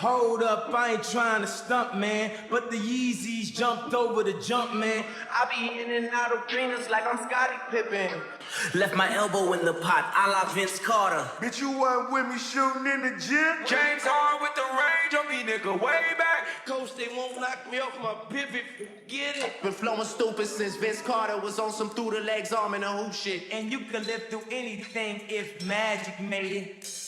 Hold up, I ain't trying to stump, man, but the Yeezys jumped over the jump, man. I be in and out of arenas like I'm Scottie Pippen. Left my elbow in the pot, a la Vince Carter. Bitch, you weren't with me shooting in the gym? James Harden with the range on me, nigga, way back. Coach, they won't knock me off my pivot, get it. Been flowing stupid since Vince Carter was on some through the legs arm and a hoop shit. And you can live through anything if magic made it.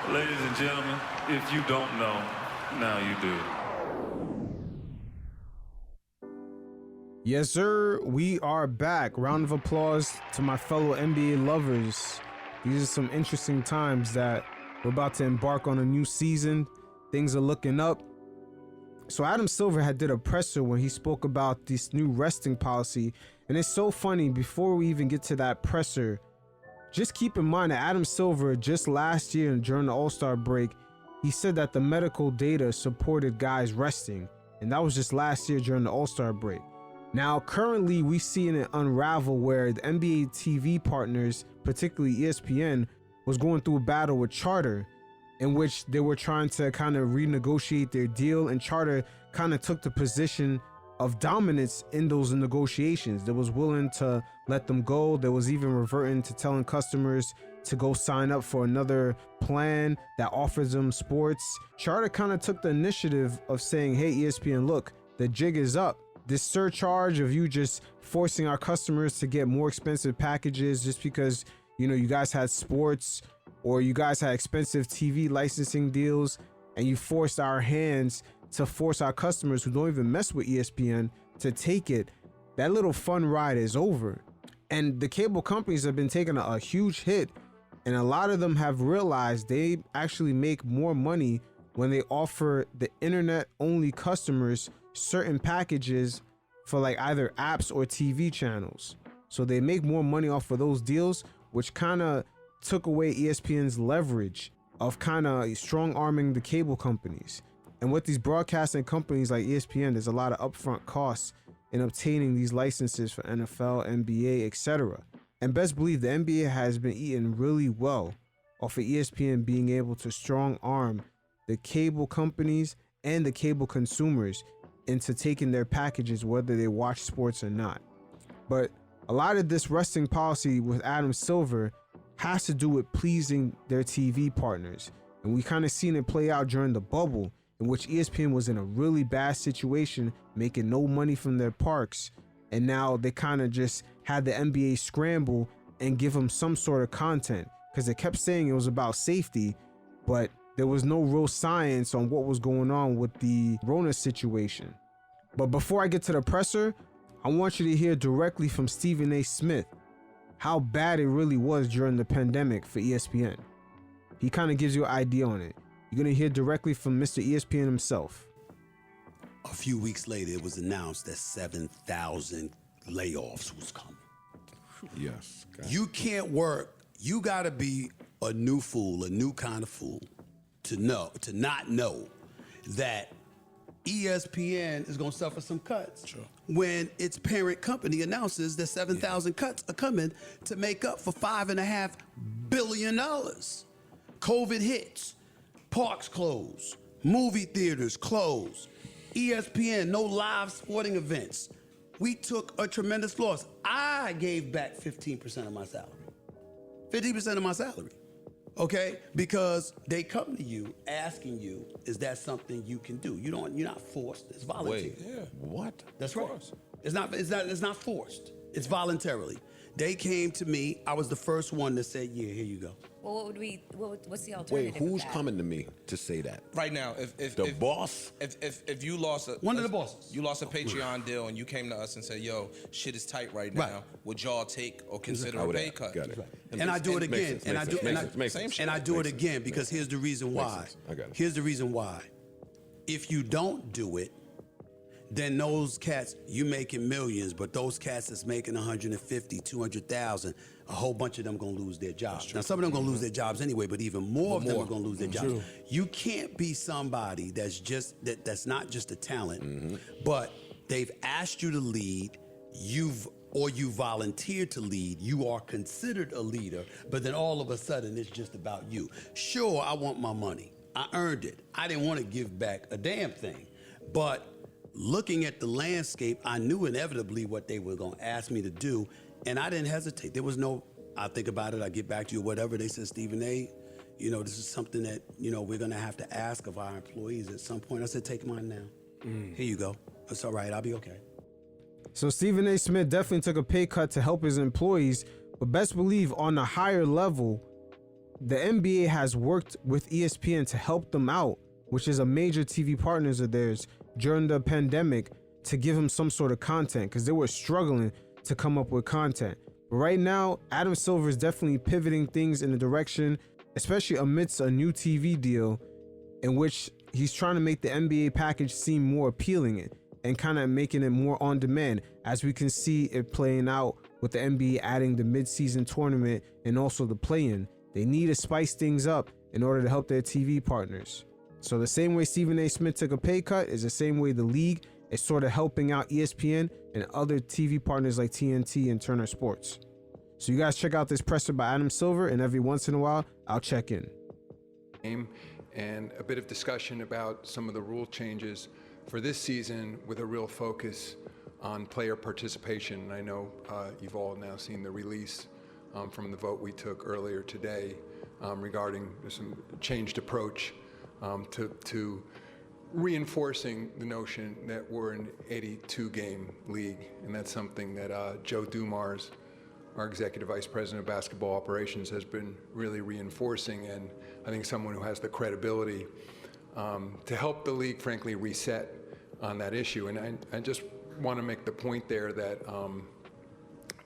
Ladies and gentlemen, if you don't know, now you do. Yes, sir. We are back. Round of applause to my fellow NBA lovers. These are some interesting times that we're about to embark on a new season. Things are looking up. So Adam Silver had did a presser when he spoke about this new resting policy. And it's so funny, before we even get to that presser, just keep in mind that Adam Silver, just last year during the All-Star break, he said that the medical data supported guys resting. And that was just last year during the All-Star break. Now, currently, we see it unravel where the NBA TV partners, particularly ESPN, was going through a battle with Charter, in which they were trying to kind of renegotiate their deal, and Charter kind of took the position of dominance in those negotiations. They was willing to let them go. There was even reverting to telling customers to go sign up for another plan that offers them sports. Charter kind of took the initiative of saying, hey, ESPN, look, the jig is up. This surcharge of you just forcing our customers to get more expensive packages just because, you know, you guys had sports or you guys had expensive TV licensing deals, and you forced our hands to force our customers who don't even mess with ESPN to take it. That little fun ride is over. And the cable companies have been taking a huge hit, and a lot of them have realized they actually make more money when they offer the internet only customers certain packages for like either apps or TV channels. So they make more money off of those deals, which kind of took away ESPN's leverage of kind of strong arming the cable companies. And with these broadcasting companies like ESPN, there's a lot of upfront costs in obtaining these licenses for NFL, NBA, etc. And best believe the NBA has been eating really well off of ESPN being able to strong arm the cable companies and the cable consumers into taking their packages, whether they watch sports or not. But a lot of this resting policy with Adam Silver has to do with pleasing their TV partners. And we kind of seen it play out during the bubble, in which ESPN was in a really bad situation, making no money from their parks. And now they kind of just had the NBA scramble and give them some sort of content, because they kept saying it was about safety, but there was no real science on what was going on with the Rona situation. But before I get to the presser, I want you to hear directly from Stephen A. Smith how bad it really was during the pandemic for ESPN. He kind of gives you an idea on it. You're going to hear directly from Mr. ESPN himself. A few weeks later, it was announced that 7,000 layoffs was coming. Yes. You can't work. You got to be a new fool, a new kind of fool, to not know that ESPN is going to suffer some cuts when its parent company announces that 7,000 cuts are coming to make up for $5.5 billion. COVID hits, parks close, movie theaters close, ESPN, no live sporting events. We took a tremendous loss. I gave back 15% of my salary. 50% of my salary. Okay? Because they come to you asking you, is that something you can do? You're not forced. It's voluntary. Wait, yeah. What? That's right. It's not forced. It's voluntarily. They came to me. I was the first one to say, yeah, here you go. Well, what's the alternative? Wait, who's coming to me to say that? Right now, if the boss? If you lost one of the bosses, you lost a Patreon deal, and you came to us and said, "Yo, shit is tight right now. Would y'all take or consider a pay cut?" Got it. Right. And I do it again. And I do it again because here's the reason why. I got it. Here's the reason why. If you don't do it, then those cats, you making millions, but those cats that's making 150, 200,000, a whole bunch of them gonna lose their jobs. Now, some of them gonna lose their jobs anyway, but even more of them are gonna lose their jobs. You can't be somebody that's not just a talent, but they've asked you to lead. You've or you volunteer to lead, you are considered a leader, but then all of a sudden it's just about you. Sure, I want my money. I earned it. I didn't want to give back a damn thing. But looking at the landscape, I knew inevitably what they were going to ask me to do, and I didn't hesitate. There was no, I think about it, I get back to you, whatever. They said, Stephen A., this is something that, we're going to have to ask of our employees at some point. I said, take mine now. Here you go. It's all right. I'll be okay. So Stephen A. Smith definitely took a pay cut to help his employees, but best believe on a higher level, the NBA has worked with ESPN to help them out, which is a major TV partners of theirs during the pandemic, to give them some sort of content because they were struggling to come up with content. But right now, Adam Silver is definitely pivoting things in a direction, especially amidst a new TV deal in which he's trying to make the NBA package seem more appealing and kind of making it more on demand, as we can see it playing out with the NBA adding the mid-season tournament and also the play-in. They need to spice things up in order to help their TV partners. So the same way Stephen A. Smith took a pay cut is the same way the league is sort of helping out ESPN and other TV partners like TNT and Turner Sports. So you guys check out this presser by Adam Silver, and every once in a while, I'll check in. And a bit of discussion about some of the rule changes for this season with a real focus on player participation. And I know you've all now seen the release from the vote we took earlier today regarding some changed approach to reinforcing the notion that we're an 82-game league. And that's something that Joe Dumars, our Executive Vice President of Basketball Operations, has been really reinforcing, and I think someone who has the credibility to help the league, frankly, reset on that issue. And I just want to make the point there that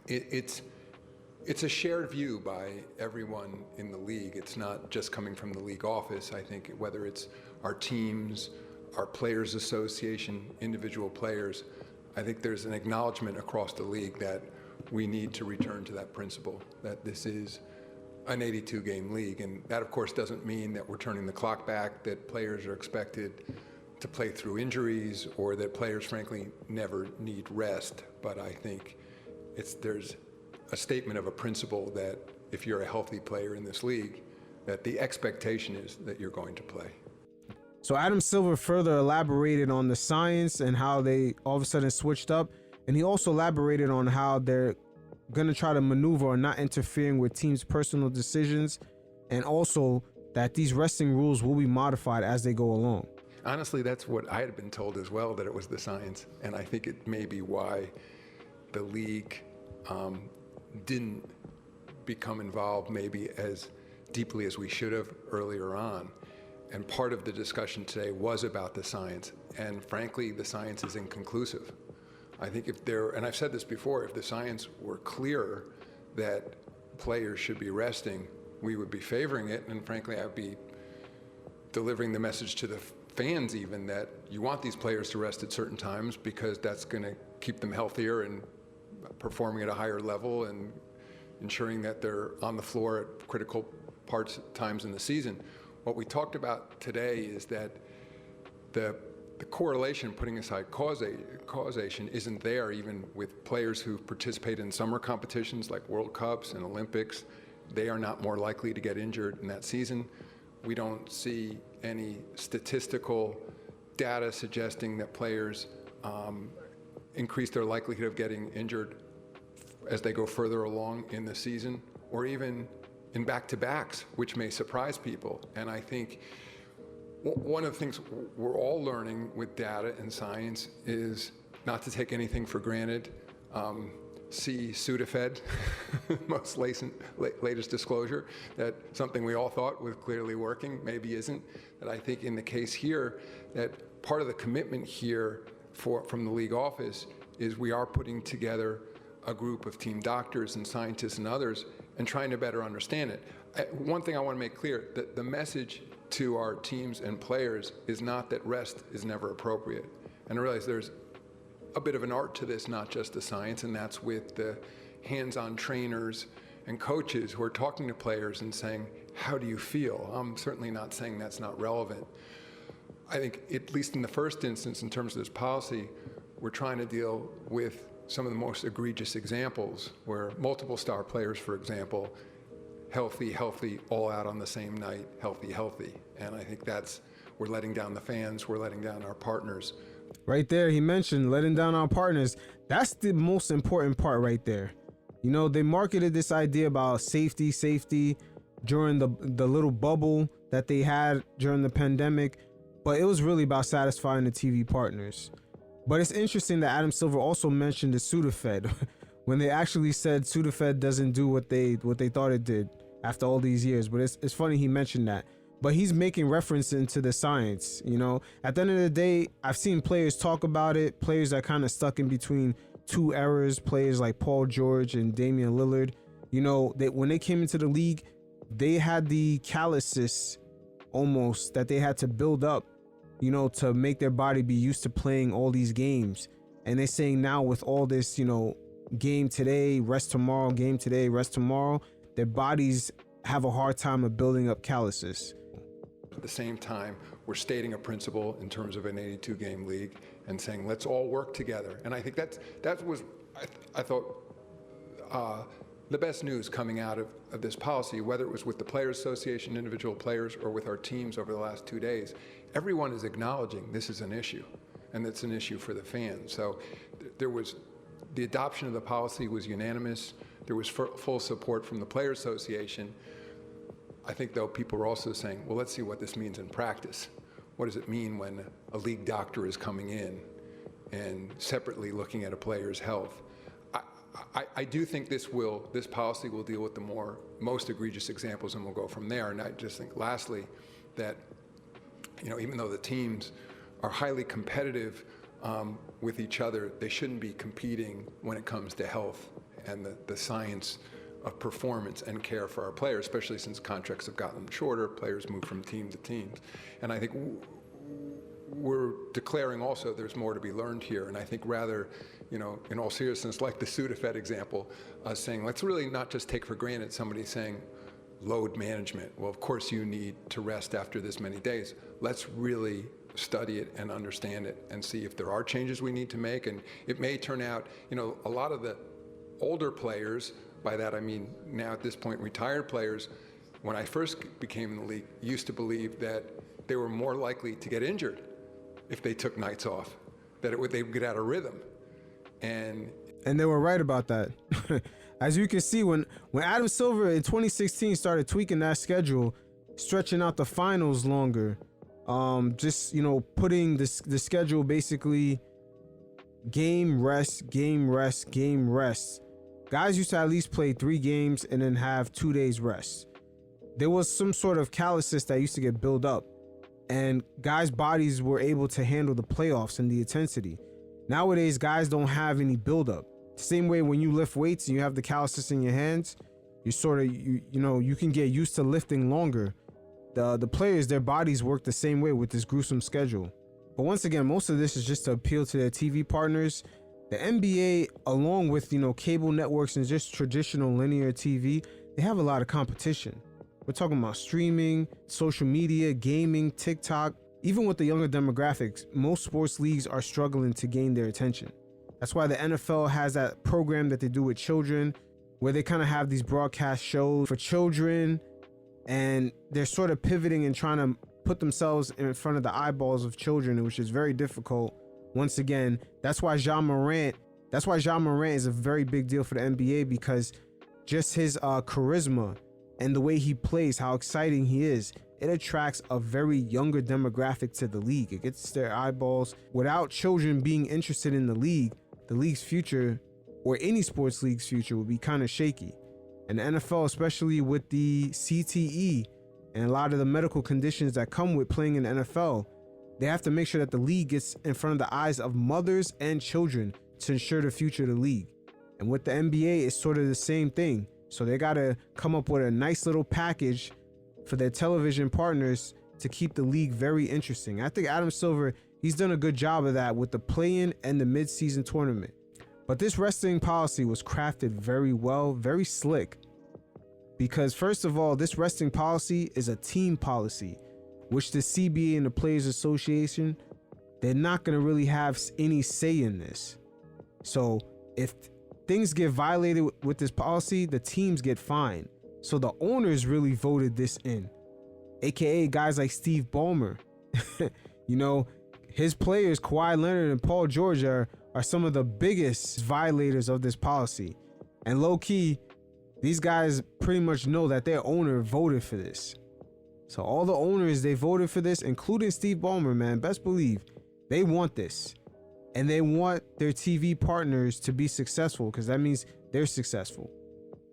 it's a shared view by everyone in the league. It's not just coming from the league office. I think whether it's our teams, our players association, individual players, I think there's an acknowledgement across the league that we need to return to that principle, that this is an 82-game league. And that, of course, doesn't mean that we're turning the clock back, that players are expected to play through injuries, or that players, frankly, never need rest. But I think there's a statement of a principle that if you're a healthy player in this league, that the expectation is that you're going to play. So Adam Silver further elaborated on the science and how they all of a sudden switched up. And he also elaborated on how they're going to try to maneuver or not interfering with teams' personal decisions, and also that these resting rules will be modified as they go along. Honestly, that's what I had been told as well, that it was the science. And I think it may be why the league didn't become involved maybe as deeply as we should have earlier on. And part of the discussion today was about the science. And frankly, the science is inconclusive. I think and I've said this before, if the science were clearer that players should be resting, we would be favoring it. And frankly, I'd be delivering the message to the fans even that you want these players to rest at certain times because that's going to keep them healthier and performing at a higher level and ensuring that they're on the floor at critical times in the season. What we talked about today is that the correlation, putting aside causation, isn't there even with players who participate in summer competitions like World Cups and Olympics. They are not more likely to get injured in that season. We don't see any statistical data suggesting that players increase their likelihood of getting injured as they go further along in the season, or even in back-to-backs, which may surprise people. And I think one of the things we're all learning with data and science is not to take anything for granted. See Sudafed, most latest disclosure, that something we all thought was clearly working maybe isn't. That I think in the case here, that part of the commitment here from the league office is we are putting together a group of team doctors and scientists and others and trying to better understand it. One thing I want to make clear, that the message to our teams and players is not that rest is never appropriate. And I realize there's a bit of an art to this, not just the science, and that's with the hands-on trainers and coaches who are talking to players and saying, how do you feel? I'm certainly not saying that's not relevant. I think, at least in the first instance, in terms of this policy, we're trying to deal with some of the most egregious examples where multiple star players, for example, healthy, all out on the same night, healthy. And I think we're letting down the fans, we're letting down our partners. Right there, he mentioned letting down our partners. That's the most important part right there. You know, they marketed this idea about safety during the little bubble that they had during the pandemic, but it was really about satisfying the TV partners. But it's interesting that Adam Silver also mentioned the Sudafed when they actually said Sudafed doesn't do what they thought it did after all these years. But it's funny he mentioned that. But he's making reference into the science. You know, at the end of the day, I've seen players talk about it, players that kind of stuck in between two eras, players like Paul George and Damian Lillard. You know, that when they came into the league, they had the calluses almost that they had to build up, you know, to make their body be used to playing all these games. And they're saying now with all this, you know, game today, rest tomorrow, game today, rest tomorrow, their bodies have a hard time of building up calluses. At the same time, we're stating a principle in terms of an 82-game league and saying, let's all work together. And I think that was, I thought, the best news coming out of this policy, whether it was with the Players Association, individual players, or with our teams over the last 2 days. Everyone is acknowledging this is an issue, and it's an issue for the fans. So the adoption of the policy was unanimous. There was full support from the Players Association. I think, though, people are also saying, well, let's see what this means in practice. What does it mean when a league doctor is coming in and separately looking at a player's health? I do think this policy will deal with the most egregious examples, and we'll go from there. And I just think, lastly, that, you know, even though the teams are highly competitive with each other, they shouldn't be competing when it comes to health and the science of performance and care for our players, especially since contracts have gotten shorter, players move from team to teams. And I think we're declaring also there's more to be learned here. And I think rather, you know, in all seriousness, like the Sudafed example, saying let's really not just take for granted somebody saying load management. Well, of course you need to rest after this many days. Let's really study it and understand it and see if there are changes we need to make. And it may turn out, you know, a lot of the older players, by that I mean now at this point retired players, when I first became in the league, used to believe that they were more likely to get injured if they took nights off, that they would get out of rhythm. And they were right about that. As you can see, when Adam Silver in 2016 started tweaking that schedule, stretching out the finals longer, just, you know, putting the schedule basically game rest. Guys used to at least play 3 games and then have 2 days rest. There was some sort of calluses that used to get built up, and guys' bodies were able to handle the playoffs and the intensity. Nowadays, guys don't have any buildup. Same way when you lift weights and you have the calluses in your hands, you sort of, you know, you can get used to lifting longer. The players, their bodies work the same way with this gruesome schedule. But once again, most of this is just to appeal to their TV partners. The NBA, along with, you know, cable networks and just traditional linear TV, they have a lot of competition. We're talking about streaming, social media, gaming, TikTok. Even with the younger demographics, most sports leagues are struggling to gain their attention. That's why the NFL has that program that they do with children, where they kind of have these broadcast shows for children, and they're sort of pivoting and trying to put themselves in front of the eyeballs of children, which is very difficult. Once again, that's why Ja Morant is a very big deal for the NBA, because just his charisma and the way he plays, how exciting he is, it attracts a very younger demographic to the league. It gets their eyeballs. Without children being interested in the league's future, or any sports league's future, would be kind of shaky. And the NFL, especially with the CTE and a lot of the medical conditions that come with playing in the NFL, they have to make sure that the league gets in front of the eyes of mothers and children to ensure the future of the league. And with the NBA, it's sort of the same thing. So they got to come up with a nice little package for their television partners to keep the league very interesting. I think Adam Silver, he's done a good job of that with the play-in and the mid-season tournament. But this resting policy was crafted very well, very slick. Because first of all, this resting policy is a team policy, which the CBA and the Players Association, they're not going to really have any say in this. So if things get violated with this policy, the teams get fined. So the owners really voted this in, aka guys like Steve Ballmer. You know, his players, Kawhi Leonard and Paul George, are some of the biggest violators of this policy. And low key, these guys pretty much know that their owner voted for this. So all the owners, they voted for this, including Steve Ballmer, man. Best believe they want this. And they want their TV partners to be successful, because that means they're successful.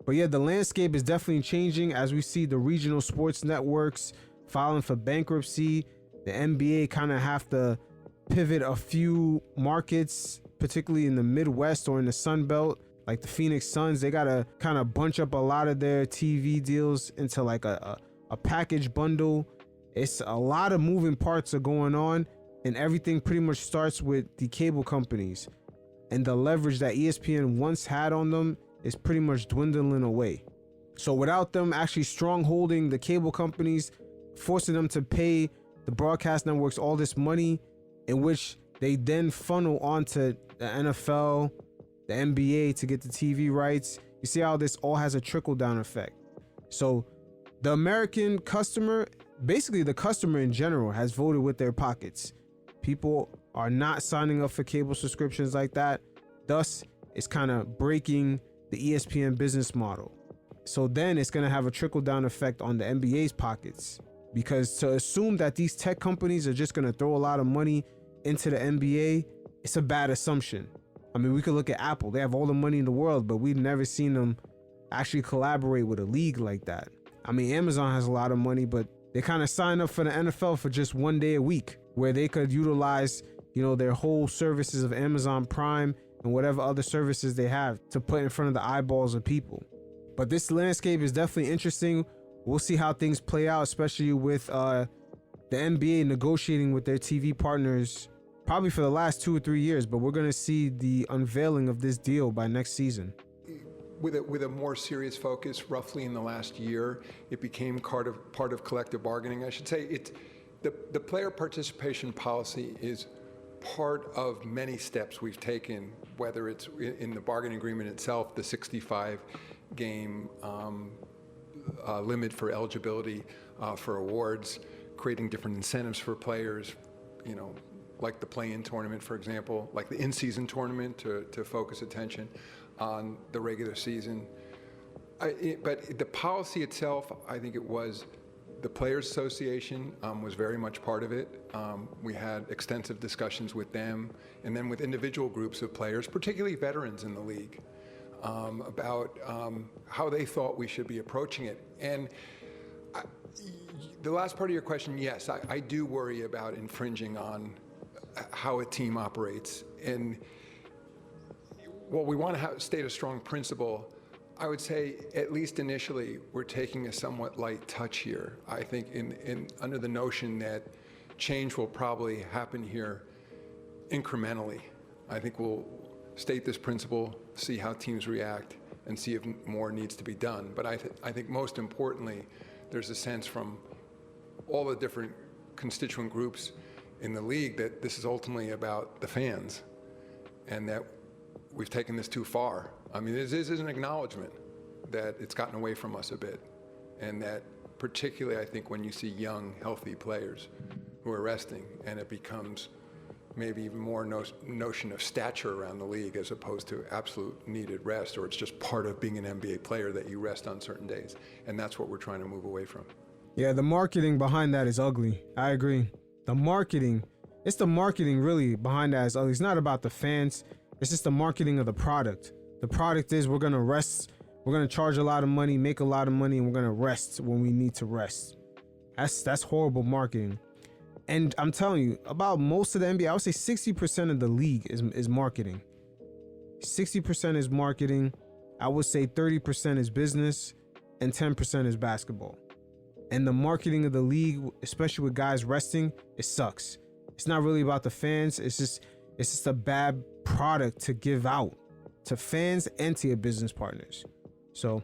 But yeah, the landscape is definitely changing as we see the regional sports networks filing for bankruptcy. The NBA kind of have to pivot a few markets, particularly in the Midwest or in the Sun Belt. Like the Phoenix Suns, they got to kind of bunch up a lot of their TV deals into like a package bundle. It's a lot of moving parts are going on, and everything pretty much starts with the cable companies, and the leverage that ESPN once had on them is pretty much dwindling away. So without them actually strongholding the cable companies, forcing them to pay the broadcast networks all this money, in which they then funnel onto the NFL, the NBA to get the TV rights. You see how this all has a trickle-down effect. So the American customer, basically the customer in general, has voted with their pockets. People are not signing up for cable subscriptions like that. Thus, it's kind of breaking the ESPN business model. So then it's going to have a trickle-down effect on the NBA's pockets, because to assume that these tech companies are just going to throw a lot of money into the NBA, it's a bad assumption. I mean, we could look at Apple. They have all the money in the world, but we've never seen them actually collaborate with a league like that. I mean, Amazon has a lot of money, but they kind of sign up for the NFL for just one day a week, where they could utilize, you know, their whole services of Amazon Prime and whatever other services they have to put in front of the eyeballs of people. But this landscape is definitely interesting. We'll see how things play out, especially with the NBA negotiating with their TV partners probably for the last 2 or 3 years, but we're going to see the unveiling of this deal by next season. With a more serious focus, roughly in the last year, it became part of collective bargaining. I should say the player participation policy is part of many steps we've taken, whether it's in the bargaining agreement itself, the 65-game limit for eligibility for awards, creating different incentives for players, you know, like the play-in tournament, for example, like the in-season tournament to focus attention on the regular season. But the policy itself, I think it was the Players Association was very much part of it. We had extensive discussions with them, and then with individual groups of players, particularly veterans in the league, about how they thought we should be approaching it. And the last part of your question, yes, I do worry about infringing on how a team operates. And while we want to state a strong principle, I would say, at least initially, we're taking a somewhat light touch here. I think under the notion that change will probably happen here incrementally. I think we'll state this principle, see how teams react, and see if more needs to be done. But I think most importantly, there's a sense from all the different constituent groups in the league that this is ultimately about the fans, and that we've taken this too far. I mean, this is an acknowledgement that it's gotten away from us a bit, and that particularly I think when you see young, healthy players who are resting, and it becomes maybe even more notion of stature around the league as opposed to absolute needed rest, or it's just part of being an NBA player that you rest on certain days. And that's what we're trying to move away from. Yeah, the marketing behind that is ugly. I agree. It's the marketing really behind that is ugly. It's not about the fans. It's just the marketing of the product. The product is we're going to rest. We're going to charge a lot of money, make a lot of money, and we're going to rest when we need to rest. That's horrible marketing. And I'm telling you, about most of the NBA, I would say 60% of the league is marketing. 60% is marketing. I would say 30% is business and 10% is basketball. And the marketing of the league, especially with guys resting, it sucks. It's not really about the fans. It's just a bad product to give out to fans and to your business partners. So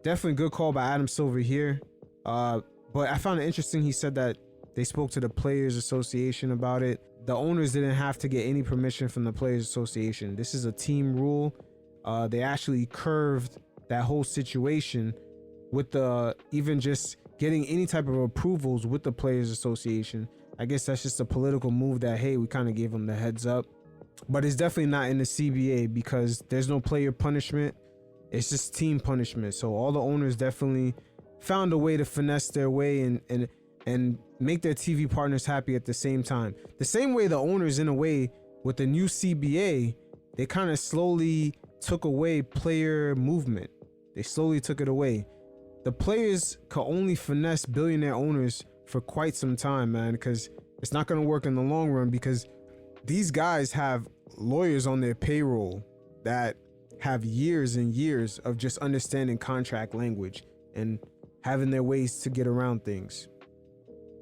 definitely good call by Adam Silver here. But I found it interesting. He said that They spoke to the Players Association about it. The owners didn't have to get any permission from the Players Association. This is a team rule. They actually curved that whole situation with the even just getting any type of approvals with the Players Association. I guess that's just a political move that, hey, we kind of gave them the heads up. But it's definitely not in the CBA because there's no player punishment. It's just team punishment. So all the owners definitely found a way to finesse their way and make their TV partners happy at the same time. The same way the owners, in a way, with the new CBA, they kind of slowly took away player movement. They slowly took it away. The players could only finesse billionaire owners for quite some time, man, because it's not going to work in the long run, because these guys have lawyers on their payroll that have years and years of just understanding contract language and having their ways to get around things.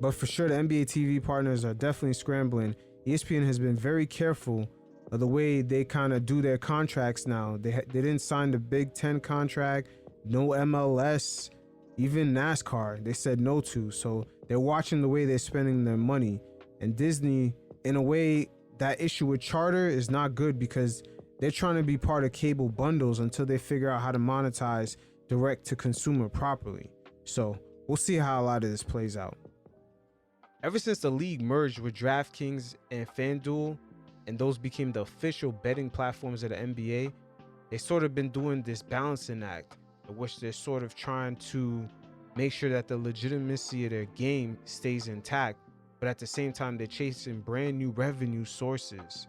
But for sure, the NBA TV partners are definitely scrambling. ESPN has been very careful of the way they kind of do their contracts now. They didn't sign the Big Ten contract, no MLS, even NASCAR. They said no to. So they're watching the way they're spending their money. And Disney, in a way, that issue with Charter is not good because they're trying to be part of cable bundles until they figure out how to monetize direct to consumer properly. So we'll see how a lot of this plays out. Ever since the league merged with DraftKings and FanDuel, and those became the official betting platforms of the NBA, they sort of been doing this balancing act in which they're sort of trying to make sure that the legitimacy of their game stays intact, but at the same time they're chasing brand new revenue sources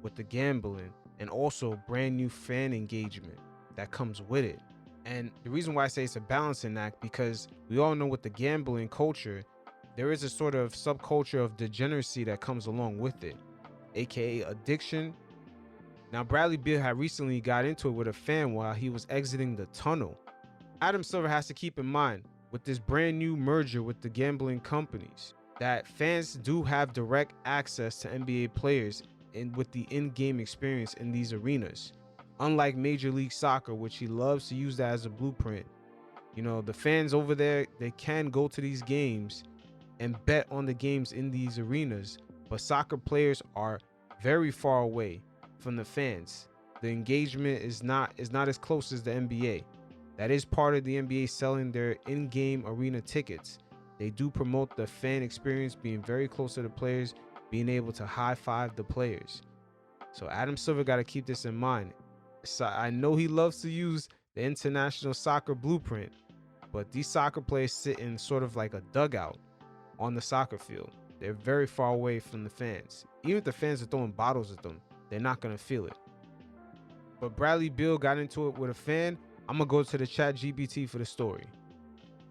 with the gambling and also brand new fan engagement that comes with it. And the reason why I say it's a balancing act, because we all know with the gambling culture, there is a sort of subculture of degeneracy that comes along with it, aka addiction. Now, Bradley Beal had recently got into it with a fan while he was exiting the tunnel. Adam Silver has to keep in mind with this brand new merger with the gambling companies that fans do have direct access to NBA players and with the in-game experience in these arenas. Unlike Major League Soccer, which he loves to use that as a blueprint. You know, the fans over there, they can go to these games and bet on the games in these arenas, but soccer players are very far away from the fans. The engagement is not as close as the NBA. That is part of the NBA selling their in-game arena tickets. They do promote the fan experience, being very close to the players, being able to high-five the players. So Adam Silver got to keep this in mind. So I know he loves to use the international soccer blueprint, but these soccer players sit in sort of like a dugout on the soccer field. They're very far away from the fans. Even if the fans are throwing bottles at them, they're not going to feel it. But Bradley Beal got into it with a fan. I'm going to go to the chat GPT for the story.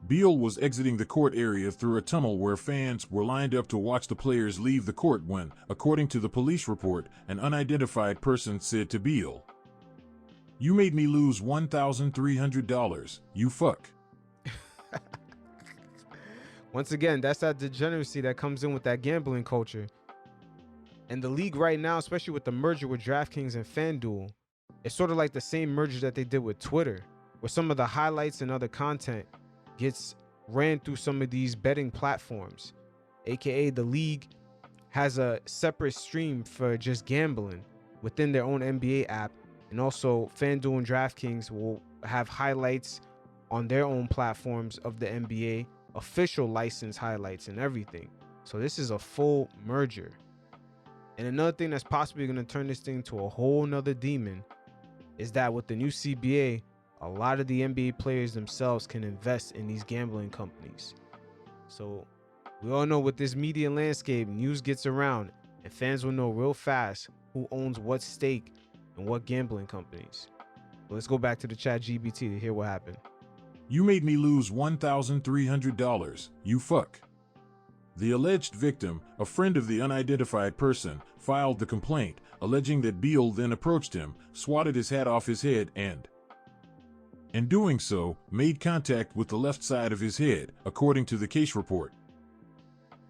Beal was exiting the court area through a tunnel where fans were lined up to watch the players leave the court when, according to the police report, an unidentified person said to Beal, "You made me lose $1,300. You fuck." Once again, that's that degeneracy that comes in with that gambling culture. And the league right now, especially with the merger with DraftKings and FanDuel, it's sort of like the same merger that they did with Twitter, where some of the highlights and other content gets ran through some of these betting platforms. AKA the league has a separate stream for just gambling within their own NBA app. And also FanDuel and DraftKings will have highlights on their own platforms of the NBA, official license highlights and everything. So this is a full merger. And another thing that's possibly going to turn this thing to a whole nother demon is that with the new CBA, a lot of the NBA players themselves can invest in these gambling companies. So we all know with this media landscape, news gets around and fans will know real fast who owns what stake and what gambling companies. But let's go back to the chat GPT to hear what happened. "You made me lose $1,300. You fuck." The alleged victim, a friend of the unidentified person, filed the complaint, alleging that Beal then approached him, swatted his hat off his head, and in doing so, made contact with the left side of his head, according to the case report.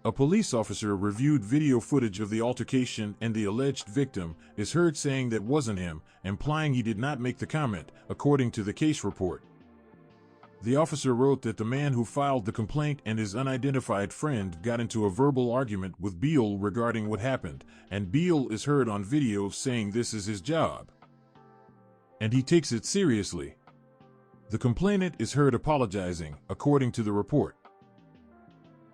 A police officer reviewed video footage of the altercation, and the alleged victim is heard saying that wasn't him, implying he did not make the comment, according to the case report. The officer wrote that the man who filed the complaint and his unidentified friend got into a verbal argument with Beal regarding what happened, and Beal is heard on video saying this is his job. And he takes it seriously. The complainant is heard apologizing, according to the report.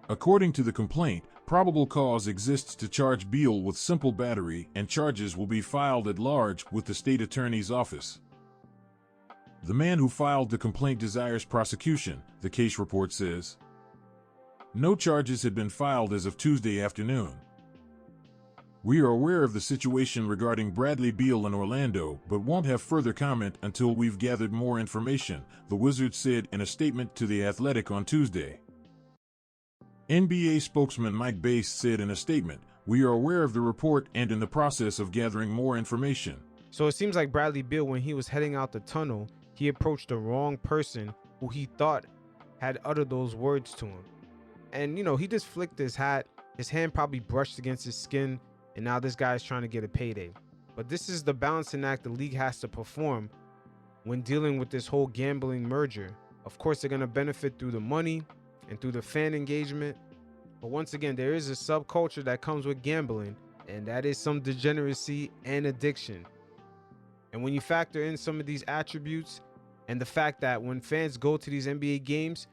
According to the complaint, probable cause exists to charge Beal with simple battery, and charges will be filed at large with the state attorney's office. The man who filed the complaint desires prosecution, the case report says. No charges had been filed as of Tuesday afternoon. We are aware of the situation regarding Bradley Beal in Orlando, but won't have further comment until we've gathered more information, the Wizards said in a statement to The Athletic on Tuesday. NBA spokesman Mike Bass said in a statement, "We are aware of the report and in the process of gathering more information." So it seems like Bradley Beal, when he was heading out the tunnel, he approached the wrong person who he thought had uttered those words to him. And, he just flicked his hat. His hand probably brushed against his skin, and now this guy's trying to get a payday. But this is the balancing act the league has to perform when dealing with this whole gambling merger. Of course, they're going to benefit through the money and through the fan engagement. But once again, there is a subculture that comes with gambling, and that is some degeneracy and addiction. And when you factor in some of these attributes and the fact that when fans go to these NBA games,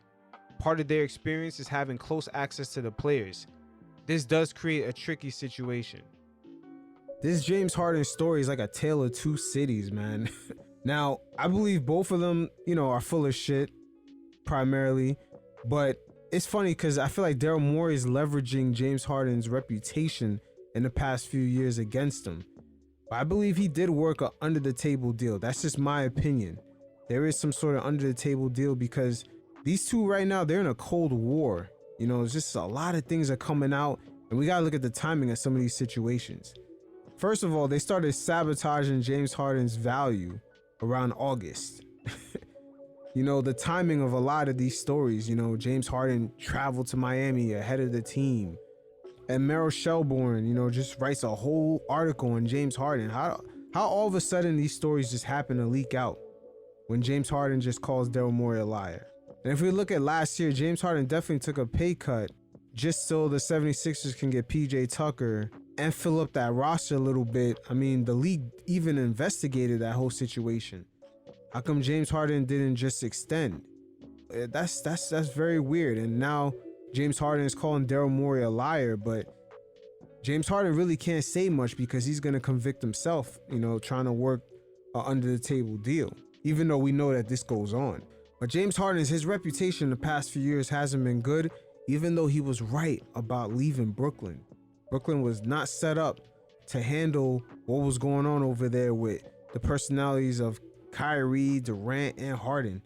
part of their experience is having close access to the players, this does create a tricky situation. This James Harden story is like a tale of two cities, man. Now, I believe both of them, are full of shit, primarily. But it's funny because I feel like Daryl Morey is leveraging James Harden's reputation in the past few years against him. But I believe he did work an under-the-table deal. That's just my opinion. There is some sort of under-the-table deal because these two right now, they're in a cold war. It's just a lot of things are coming out, and we got to look at the timing of some of these situations. First of all, they started sabotaging James Harden's value around August. The timing of a lot of these stories, James Harden traveled to Miami ahead of the team. And Meryl Shelbourne, just writes a whole article on James Harden. How all of a sudden these stories just happen to leak out when James Harden just calls Daryl Morey a liar. And if we look at last year, James Harden definitely took a pay cut just so the 76ers can get PJ Tucker and fill up that roster a little bit. I mean, the league even investigated that whole situation. How come James Harden didn't just extend? That's very weird. And now James Harden is calling Daryl Morey a liar, but James Harden really can't say much because he's going to convict himself, trying to work an under-the-table deal, even though we know that this goes on. But James Harden's, his reputation in the past few years hasn't been good, even though he was right about leaving Brooklyn. Brooklyn was not set up to handle what was going on over there with the personalities of Kyrie, Durant, and Harden.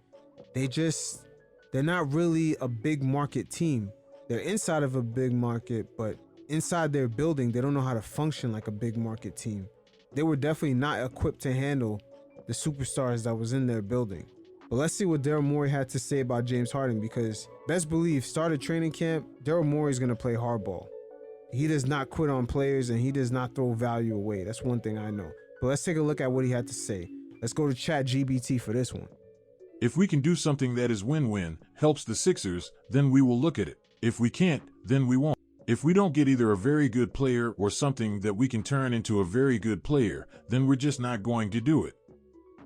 They're not really a big market team. They're inside of a big market, but inside their building, they don't know how to function like a big market team. They were definitely not equipped to handle the superstars that was in their building. But let's see what Daryl Morey had to say about James Harden, because best believe, start a training camp, Daryl Morey's going to play hardball. He does not quit on players, and he does not throw value away. That's one thing I know. But let's take a look at what he had to say. Let's go to ChatGPT for this one. If we can do something that is win-win, helps the Sixers, then we will look at it. If we can't, then we won't. If we don't get either a very good player or something that we can turn into a very good player, then we're just not going to do it.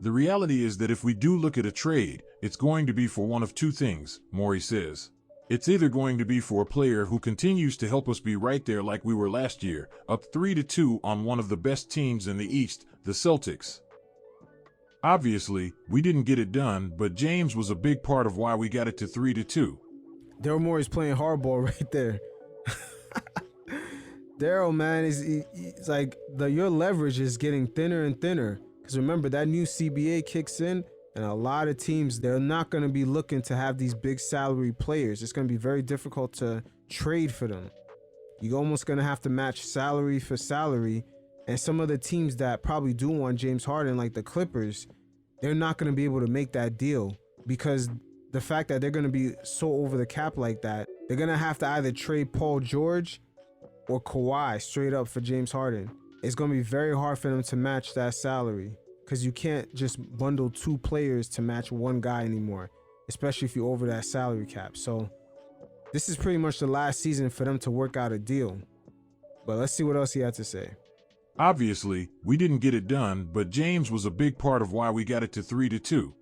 The reality is that if we do look at a trade, it's going to be for one of two things, Morey says. It's either going to be for a player who continues to help us be right there like we were last year, up 3-2 on one of the best teams in the East, the Celtics. Obviously, we didn't get it done, but James was a big part of why we got it to 3-2. Daryl Morey's playing hardball right there. Daryl, man, it's like your leverage is getting thinner and thinner. Because remember, that new CBA kicks in, and a lot of teams, they're not going to be looking to have these big salary players. It's going to be very difficult to trade for them. You're almost going to have to match salary for salary. And some of the teams that probably do want James Harden, like the Clippers, they're not going to be able to make that deal because the fact that they're going to be so over the cap like that, they're going to have to either trade Paul George or Kawhi straight up for James Harden. It's going to be very hard for them to match that salary because you can't just bundle two players to match one guy anymore. especially if you're over that salary cap. So this is pretty much the last season for them to work out a deal. But let's see what else he had to say. Obviously, we didn't get it done, but James was a big part of why we got it to 3-2.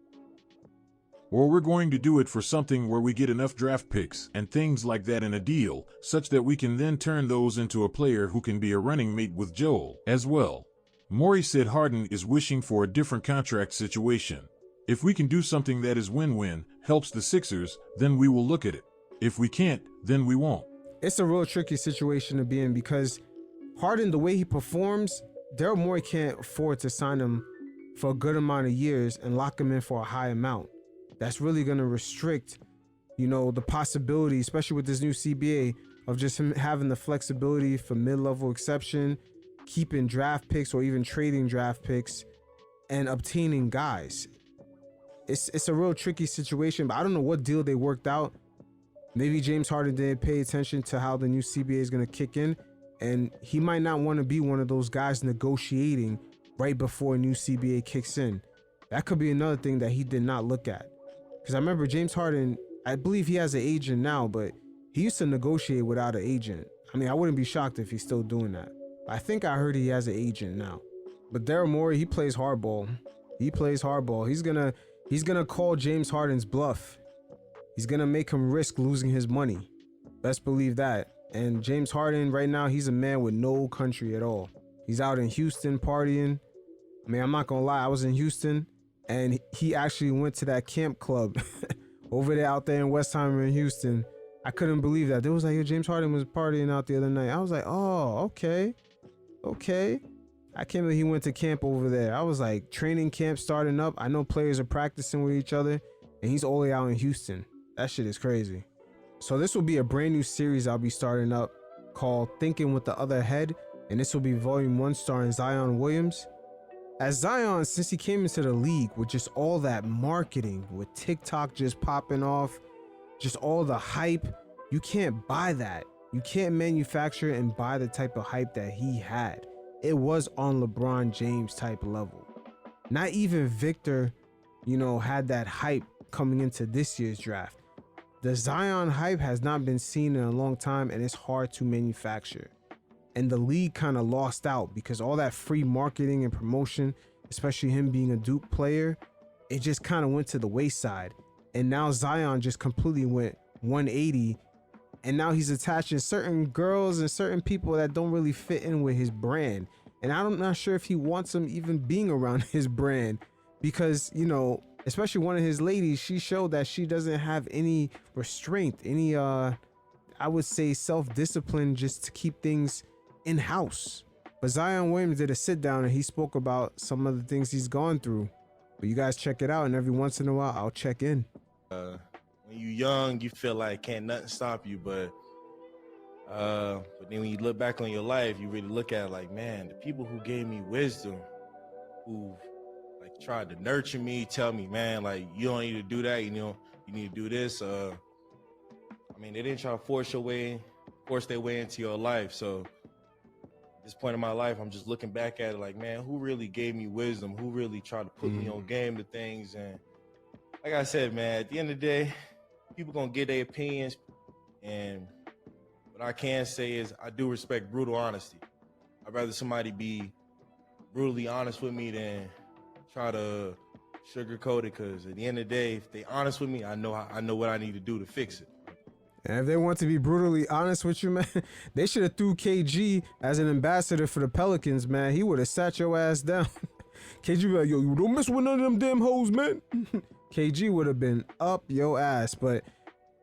Or we're going to do it for something where we get enough draft picks and things like that in a deal, such that we can then turn those into a player who can be a running mate with Joel as well. Morey said Harden is wishing for a different contract situation. If we can do something that is win-win, helps the Sixers, then we will look at it. If we can't, then we won't. It's a real tricky situation to be in because Harden, the way he performs, Daryl Morey can't afford to sign him for a good amount of years and lock him in for a high amount. That's really going to restrict, the possibility, especially with this new CBA, of just him having the flexibility for mid-level exception, keeping draft picks or even trading draft picks and obtaining guys. It's a real tricky situation, but I don't know what deal they worked out. Maybe James Harden didn't pay attention to how the new CBA is going to kick in, and he might not want to be one of those guys negotiating right before a new CBA kicks in. That could be another thing that he did not look at. Because I remember James Harden, I believe he has an agent now, but he used to negotiate without an agent. I mean, I wouldn't be shocked if he's still doing that. I think I heard he has an agent now. But Daryl Morey, he plays hardball. He plays hardball. He's gonna call James Harden's bluff. He's gonna make him risk losing his money. Best believe that. And James Harden right now, he's a man with no country at all. He's out in Houston partying. I mean, I'm not gonna lie, I was in Houston and he actually went to that camp club over there out there in Westheimer in Houston. I couldn't believe that. They was like, yo, James Harden was partying out the other night. I was like, oh, okay. I can't believe he went to camp over there. I was like, training camp starting up. I know players are practicing with each other and he's all the way out in Houston. That shit is crazy. So this will be a brand new series I'll be starting up called Thinking with the Other Head. And this will be volume 1 starring Zion Williams. As Zion, since he came into the league with just all that marketing, with TikTok just popping off, just all the hype, you can't buy that. You can't manufacture and buy the type of hype that he had. It was on LeBron James type level. Not even Victor, had that hype coming into this year's draft. The Zion hype has not been seen in a long time and it's hard to manufacture. And the league kind of lost out because all that free marketing and promotion, especially him being a Duke player, it just kind of went to the wayside. And now Zion just completely went 180. And now he's attaching certain girls and certain people that don't really fit in with his brand. And I'm not sure if he wants them even being around his brand because, especially one of his ladies, she showed that she doesn't have any restraint, any, I would say self-discipline just to keep things in-house. But Zion Williams did a sit down and he spoke about some of the things he's gone through. But you guys check it out, and every once in a while I'll check in. When you young, you feel like can't nothing stop you, but then when you look back on your life, you really look at it like, man, the people who gave me wisdom, who like tried to nurture me, tell me, man, like you don't need to do that, you need to do this. They didn't try to force their way into your life. So at this point in my life, I'm just looking back at it like, man, who really gave me wisdom? Who really tried to put me on game to things? And like I said, man, at the end of the day, people gonna get their opinions, and what I can say is I do respect brutal honesty. I'd rather somebody be brutally honest with me than try to sugarcoat it, because at the end of the day, if they honest with me, I know what I need to do to fix it. And if they want to be brutally honest with you, man, they should have threw KG as an ambassador for the Pelicans, man. He would have sat your ass down. KG be like, yo, you don't mess with none of them damn hoes, man. KG would have been up your ass. But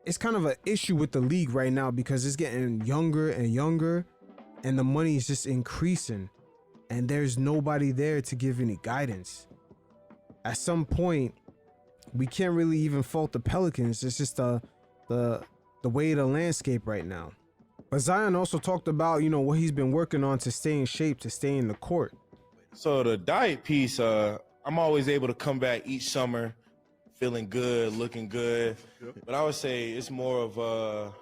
it's kind of an issue with the league right now because it's getting younger and younger and the money is just increasing and there's nobody there to give any guidance. At some point, we can't really even fault the Pelicans. It's just the way of the landscape right now. But Zion also talked about, what he's been working on to stay in shape, to stay in the court. So the diet piece, I'm always able to come back each summer feeling good, looking good. But I would say it's more of a...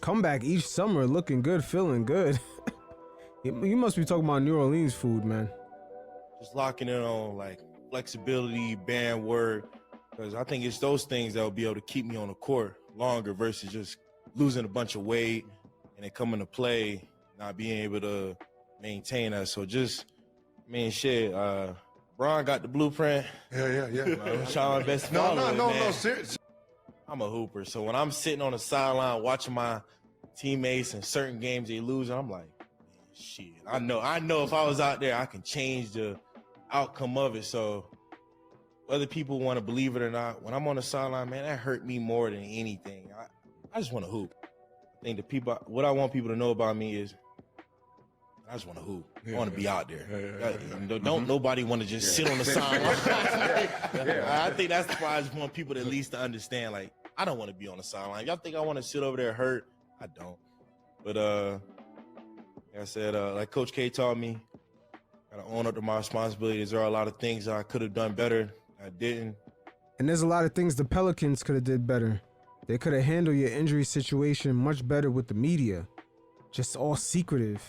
Come back each summer looking good, feeling good. You must be talking about New Orleans food, man. Just locking in on like flexibility, band work, Because I think it's those things that will be able to keep me on the court longer versus just losing a bunch of weight and then coming to play, not being able to maintain that. So just, shit, Bron got the blueprint. Yeah. I'm trying my best to follow it, No, man. seriously. I'm a hooper. So when I'm sitting on the sideline watching my teammates and certain games they lose, I'm like, man, shit. I know if I was out there, I can change the outcome of it. So whether people want to believe it or not, when I'm on the sideline, man, that hurt me more than anything. I just want to hoop. I think what I want people to know about me is I just want to hoop. I want to be out there. Don't nobody want to just sit on the sideline. I think that's why I just want people to at least to understand, like, I don't want to be on the sideline. Y'all think I want to sit over there hurt? I don't. But like I said, like Coach K taught me, gotta own up to my responsibilities. There are a lot of things I could have done better. I didn't. And there's a lot of things the Pelicans could have did better. They could have handled your injury situation much better with the media. Just all secretive,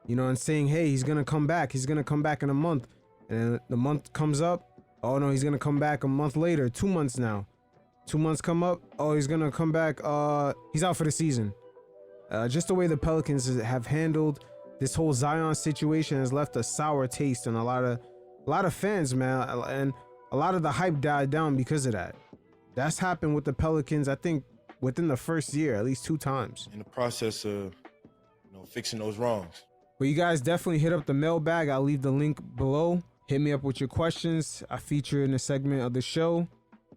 and saying, hey, he's gonna come back. He's gonna come back in a month. And then the month comes up. Oh no, he's gonna come back a month later. 2 months now. 2 months come up. Oh, he's gonna come back. He's out for the season. Just the way the Pelicans have handled this whole Zion situation has left a sour taste in a lot of fans, man. And a lot of the hype died down because of that. That's happened with the Pelicans, I think, within the first year, at least 2 times. In the process of, fixing those wrongs. But you guys definitely hit up the mailbag. I'll leave the link below. Hit me up with your questions. I feature in a segment of the show.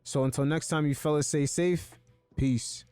So until next time, you fellas stay safe. Peace.